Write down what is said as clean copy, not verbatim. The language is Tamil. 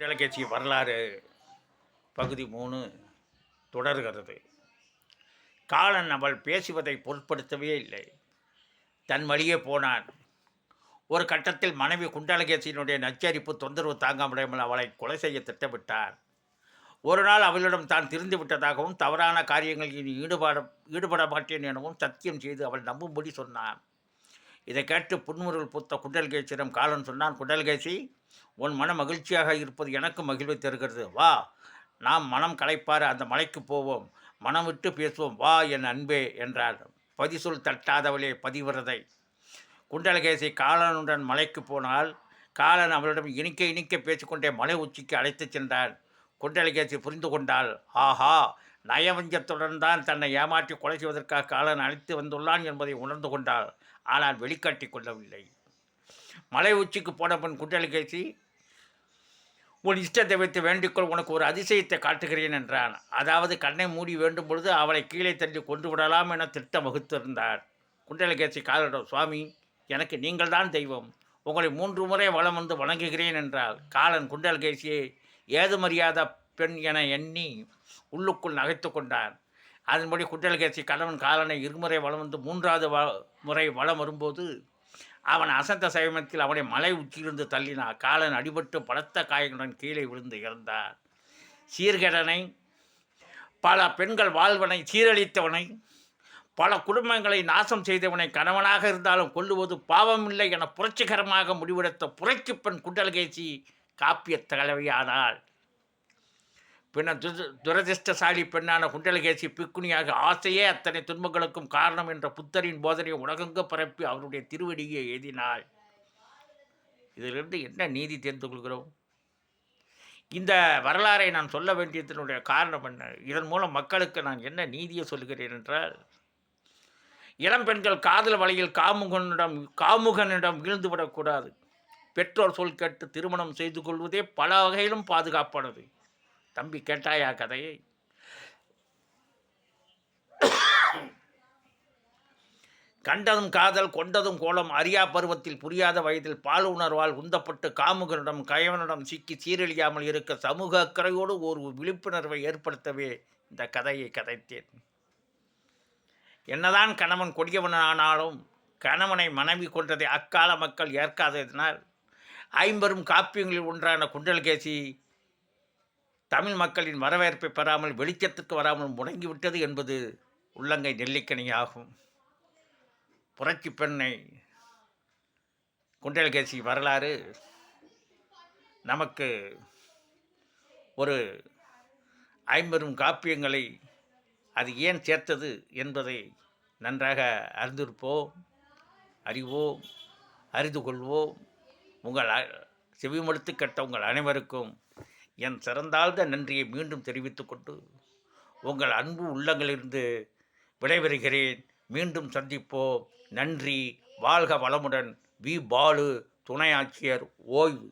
குண்டலகேசி வரலாறு பகுதி 3 தொடர்கிறது. காலன் அவள் பேசுவதை பொருட்படுத்தவே இல்லை. தன் வழியே போனான். ஒரு கட்டத்தில் மனைவி குண்டலகேசியினுடைய நச்சரிப்பு தொந்தரவு தாங்க முடியாமல் அவளை கொலை செய்ய திட்டமிட்டார். ஒரு நாள் அவளிடம் தான் திருந்து விட்டதாகவும் தவறான காரியங்களில் ஈடுபட மாட்டேன் எனவும் சத்தியம் செய்து அவள் நம்பும்படி சொன்னான். இதை கேட்டு புன்முறுவல் பூத்த குண்டலகேசியிடம் காலன் சொன்னான், குண்டலகேசி, உன் மனம் மகிழ்ச்சியாக இருப்பது எனக்கு மகிழ்வை தருகிறது. வா, நாம் மனம் களைப்பார அந்த மலைக்கு போவோம், மனம் விட்டு பேசுவோம், வா என் அன்பே என்றார். பதிசொல் தட்டாதவளே பதிவிரதை. குண்டலகேசி காலனுடன் மலைக்கு போனால் காலன் அவளிடம் இனிக்க பேசிக்கொண்டே மலை உச்சிக்கு அழைத்துச் சென்றான். குண்டலகேசி புரிந்து கொண்டாள். ஆஹா, நயவஞ்சத்துடன் தான் தன்னை ஏமாற்றி கொலை செய்வதற்காக காலன் அழைத்து வந்துள்ளான் என்பதை உணர்ந்து கொண்டாள். ஆனால் வெளிக்காட்டி கொள்ளவில்லை. மலை உச்சிக்கு போன பின் குண்டலகேசி, உன் இஷ்டத்தை வைத்து வேண்டிக்கொள், உனக்கு ஒரு அதிசயத்தை காட்டுகிறேன் என்றான். அதாவது கண்ணை மூடி வேண்டும் பொழுது அவளை கீழே தள்ளி கொண்டு விடலாம் என திட்டம் வகுத்திருந்தார். குண்டலகேசி காலனிடம், சுவாமி, எனக்கு நீங்கள் தான் தெய்வம், உங்களை 3 முறை வலம் வந்து வணங்குகிறேன் என்றால் காலன் குண்டலகேசியை ஏதுமறியாத பெண் என எண்ணி உள்ளுக்குள் நகைத்து கொண்டான். அதன்படி குண்டலகேசி கணவன் காலனை 2 முறை வலம் வந்து 3வது முறை வலம் வரும்போது அவன் அசந்த சமயத்தில் அவனை மலை உச்சியிலிருந்து தள்ளினான். காலன் அடிபட்டு பலத்த காயங்களுடன் கீழே விழுந்து இறந்தார். சீர்கேடனை, பல பெண்கள் வாழ்வனை சீரழித்தவனை, பல குடும்பங்களை நாசம் செய்தவனை கணவனாக இருந்தாலும் கொல்லுவது பாவமில்லை என புரட்சிகரமாக முடிவெடுத்த புரட்சி பெண் குண்டலகேசி காப்பிய தலைவியானாள். பின்னர் துரதிருஷ்டசாலி பெண்ணான குண்டலகேசி பிக்குணியாக ஆசையே அத்தனை துன்பங்களுக்கும் காரணம் என்ற புத்தரின் போதனையை உலகெங்கு பரப்பி அவருடைய திருவடியை எழுதினாள். இதிலிருந்து என்ன நீதி தெரிந்து கொள்கிறோம்? இந்த வரலாறை நான் சொல்ல வேண்டியதனுடைய காரணம் என்ன? இதன் மூலம் மக்களுக்கு நான் என்ன நீதியை சொல்கிறேன் என்றால், இளம்பெண்கள் காதல் வலையில் காமுகனிடம் வீழ்ந்துவிடக்கூடாது. பெற்றோர் சொல் கேட்டு திருமணம் செய்து கொள்வதே பல வகையிலும் பாதுகாப்பானது. தம்பி, கேட்டாயா கதையை? கண்டதும் காதல், கொண்டதும் கோலம், அறியா பருவத்தில் புரியாத வயதில் பால் உணர்வால் உந்தப்பட்டு காமுகனிடம் கயவனிடம் சிக்கி சீரழியாமல் இருக்க சமூக அக்கறையோடு ஒரு விழிப்புணர்வை ஏற்படுத்தவே இந்த கதையை கதைத்தேன். என்னதான் கணவன் கொடியவனானாலும் கணவனை மனைவி கொண்டதை அக்கால மக்கள் ஏற்காததினால் 50 காப்பியங்களில் ஒன்றான குண்டலகேசி தமிழ் மக்களின் வரவேற்பை பெறாமல் வெளிச்சத்துக்கு வராமல் முடங்கிவிட்டது என்பது உள்ளங்கை நெல்லிக்கனியாகும். புரட்சி பெண்ணை குண்டலகேசி வரலாறு நமக்கு ஒரு 50 காப்பியங்களை அது ஏன் சேர்த்தது என்பதை நன்றாக அறிந்திருப்போம், அறிவோம், அறிந்து கொள்வோம். உங்கள் செவிமடுத்து கேட்ட உங்கள் அனைவருக்கும் என் சிறந்தாழ்ந்த நன்றியை மீண்டும் தெரிவித்து கொண்டு உங்கள் அன்பு உள்ளங்களிலிருந்து விடைபெறுகிறேன். மீண்டும் சந்திப்போம். நன்றி. வாழ்க வளமுடன். வி. பாலு, துணை ஆட்சியர், ஓய்வு.